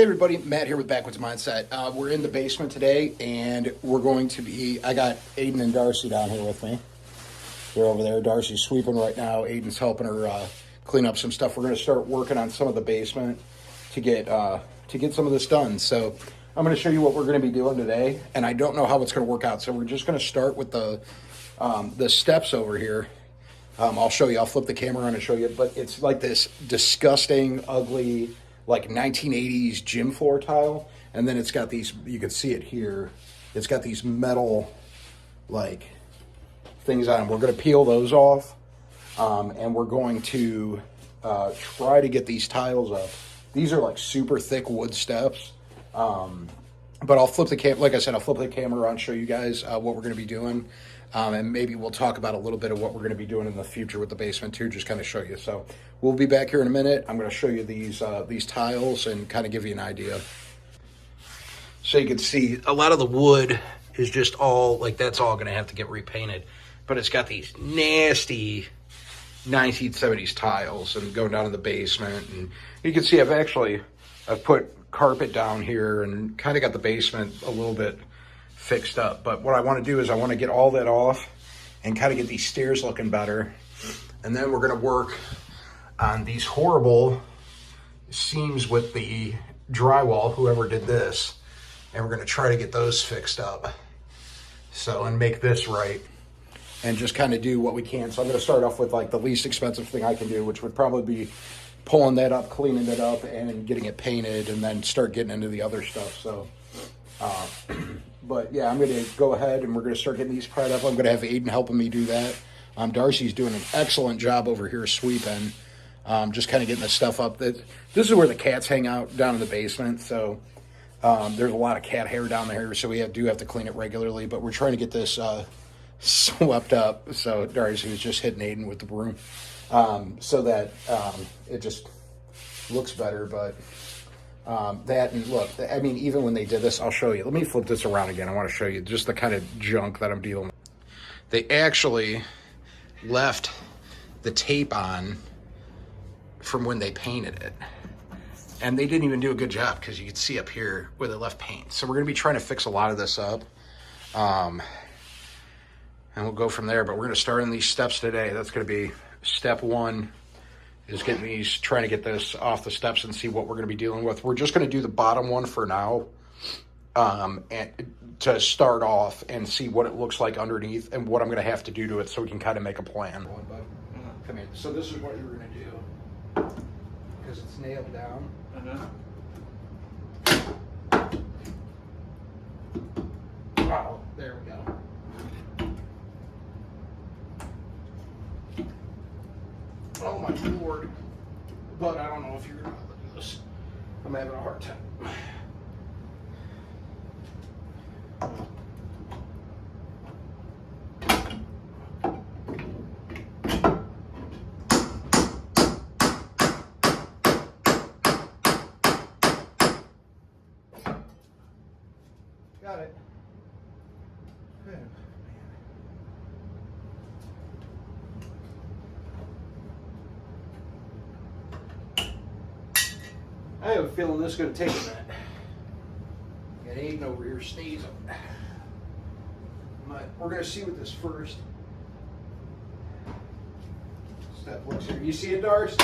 Hey everybody, Matt here with Backwoods Mindset. We're in the basement today and we're going to be, I got Aiden and Darcy down here with me. They're over there. Darcy's sweeping right now. Aiden's helping her clean up some stuff. We're going to start working on some of the basement to get some of this done. So I'm going to show you what we're going to be doing today, and I don't know how it's going to work out. So we're just going to start with the steps over here. I'll show you. I'll flip the camera on and show you. But it's like this disgusting, ugly, like 1980s gym floor tile, and then it's got these, you can see it here, it's got these metal like things on them. We're going to peel those off, and we're going to try to get these tiles up. These are like super thick wood steps, but I'll flip the camera, like I said, I'll flip the camera on, show you guys what we're going to be doing, and maybe we'll talk about a little bit of what we're going to be doing in the future with the basement too, just kind of show you. So we'll be back here in a minute. I'm going to show you these tiles and kind of give you an idea. So you can see a lot of the wood is just all, like that's all going to have to get repainted. But it's got these nasty 1970s tiles and going down in the basement. And you can see I've put carpet down here and kind of got the basement a little bit fixed up. But what I want to do is I want to get all that off and kind of get these stairs looking better. And then we're going to work on these horrible seams with the drywall, whoever did this. And we're going to try to get those fixed up. So, and make this right. And just kind of do what we can. So I'm going to start off with like the least expensive thing I can do, which would probably be pulling that up, cleaning it up, and getting it painted, and then start getting into the other stuff. So, but yeah, I'm going to go ahead and we're going to start getting these pried up. I'm going to have Aiden helping me do that. Darcy's doing an excellent job over here sweeping, just kind of getting the stuff up. This is where the cats hang out, down in the basement. So there's a lot of cat hair down there, so we do have to clean it regularly. But we're trying to get this swept up. So Darcy was just hitting Aiden with the broom, so that it just looks better. But that, and look, I mean, even when they did this, I'll show you. Let me flip this around again. I want to show you just the kind of junk that I'm dealing with. They actually left the tape on from when they painted it. And they didn't even do a good job, because you can see up here where they left paint. So we're going to be trying to fix a lot of this up. And we'll go from there. But we're going to start on these steps today. That's going to be step one, is trying to get this off the steps and see what we're going to be dealing with. We're just going to do the bottom one for now, and to start off and see what it looks like underneath and what I'm going to have to do to it, so we can kind of make a plan. Come in. So this is what you're going to do, because it's nailed down. Wow, there we go. Oh my Lord. But I don't know if you're gonna be able to do this. I'm having a hard time. Got it. Good. I have a feeling this is going to take a minute. Got Aiden over here sneezing. But we're going to see with this first step looks here. You see it, Darcy?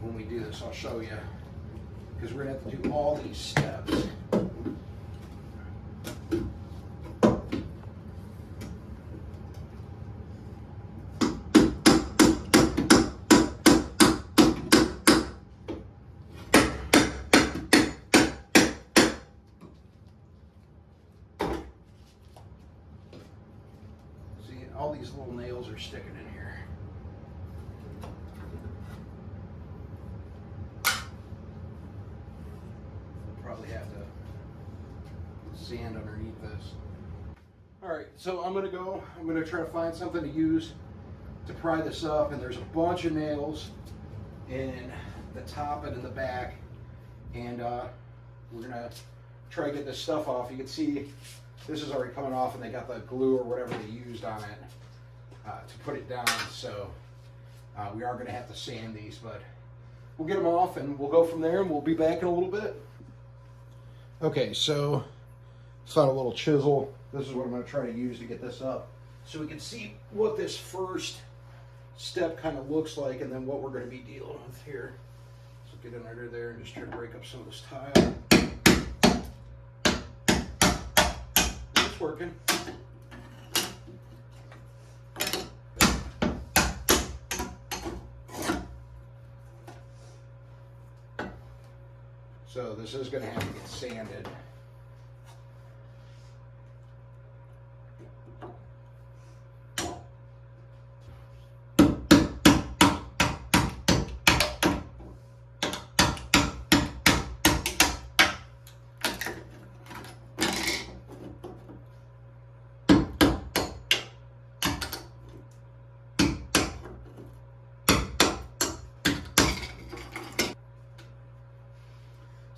When we do this, I'll show you, because we're going to have to do all these steps. See, all these little nails are sticking in here. Probably have to sand underneath this. All right, so I'm gonna try to find something to use to pry this up, and there's a bunch of nails in the top and in the back, and we're gonna try to get this stuff off. You can see this is already coming off, and they got the glue or whatever they used on it to put it down. So we are gonna have to sand these, but we'll get them off and we'll go from there, and we'll be back in a little bit. Okay, so found a little chisel. This is what I'm gonna try to use to get this up, so we can see what this first step kind of looks like, and then what we're gonna be dealing with here. So get in under there and just try to break up some of this tile. It's working. So this is going to have to get sanded.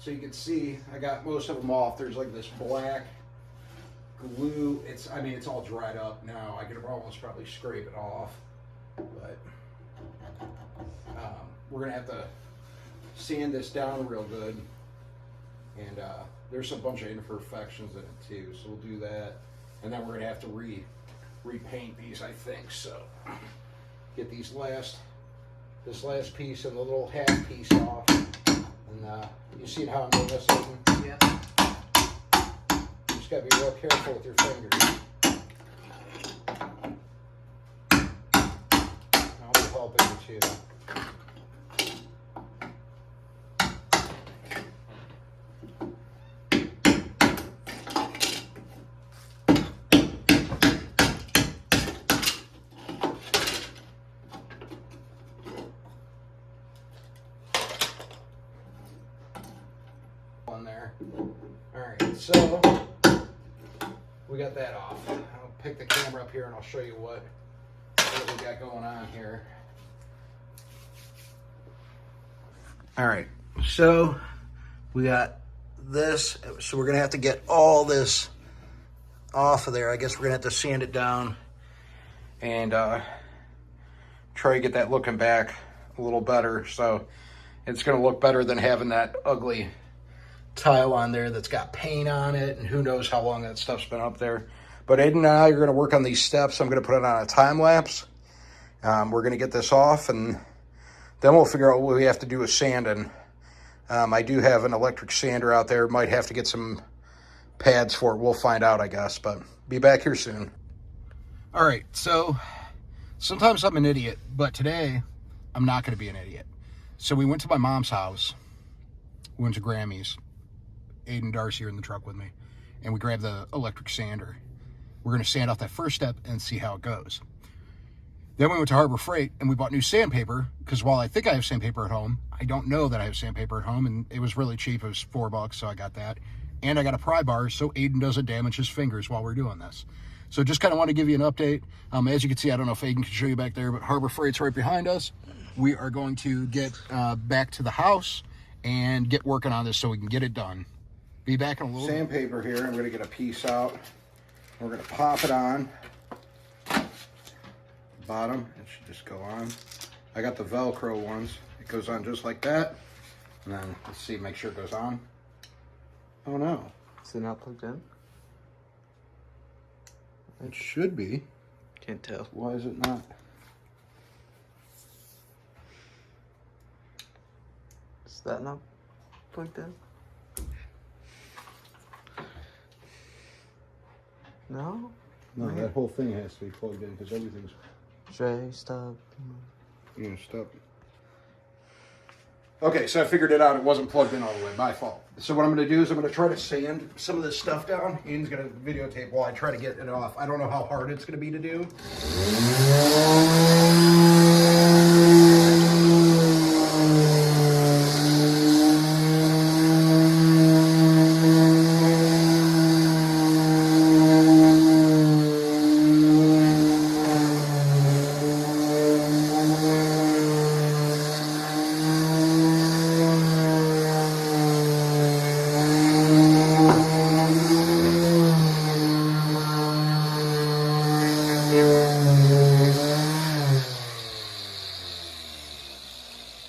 So you can see I got most of them off. There's like this black glue. I mean, it's all dried up now. I could almost probably scrape it off, but we're gonna have to sand this down real good. And there's a bunch of imperfections in it too, so we'll do that. And then we're gonna have to repaint these, I think. So get this last piece and the little half piece off. And you see how I'm doing this, Aiden? Yeah. You just gotta be real careful with your fingers. I'll be helping you too. There. All right, so we got that off. I'll pick the camera up here and I'll show you what we got going on here. All right, so we got this. So we're gonna have to get all this off of there. I guess we're gonna have to sand it down and try to get that looking back a little better. So it's gonna look better than having that ugly tile on there that's got paint on it, and who knows how long that stuff's been up there. But Aiden and I are going to work on these steps. I'm going to put it on a time lapse. We're going to get this off, and then we'll figure out what we have to do with sanding. I do have an electric sander out there. Might have to get some pads for it. We'll find out, I guess, but be back here soon. All right, so sometimes I'm an idiot, but today I'm not going to be an idiot. So we went to my mom's house. We went to Grammy's. Aiden and Darcy are in the truck with me, and we grabbed the electric sander. We're going to sand off that first step and see how it goes. Then we went to Harbor Freight and we bought new sandpaper, because while I think I have sandpaper at home, I don't know that I have sandpaper at home, and it was really cheap. It was $4, so I got that. And I got a pry bar so Aiden doesn't damage his fingers while we're doing this. So just kind of want to give you an update. As you can see, I don't know if Aiden can show you back there, but Harbor Freight's right behind us. We are going to get back to the house and get working on this so we can get it done. Be back in a little sandpaper here. I'm going to get a piece out. We're going to pop it on. Bottom, it should just go on. I got the Velcro ones. It goes on just like that. And then let's see, make sure it goes on. Oh no. Is it not plugged in? It should be. Can't tell. Why is it not? Is that not plugged in? No? No, that whole thing has to be plugged in because everything's... Jay, stop. Yeah, stop. Okay, so I figured it out. It wasn't plugged in all the way. My fault. So what I'm going to do is I'm going to try to sand some of this stuff down. Ian's going to videotape while I try to get it off. I don't know how hard it's going to be to do.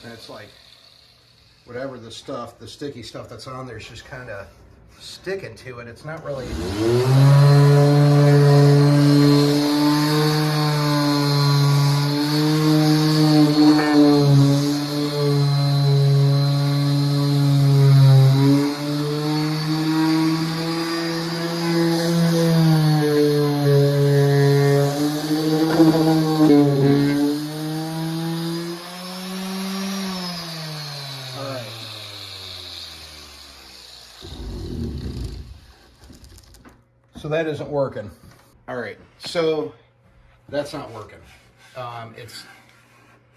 And it's like, whatever the stuff, the sticky stuff that's on there is just kind of sticking to it. It's not really... So that isn't working. All right, so that's not working. It's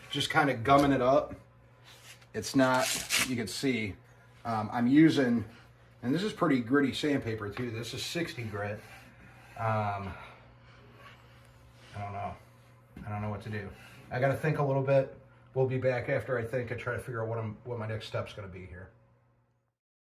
just kind of gumming it up. It's not, you can see, I'm using, and this is pretty gritty sandpaper too. This is 60 grit. I don't know. I don't know what to do. I got to think a little bit. We'll be back after I think and try to figure out what my next step's going to be here.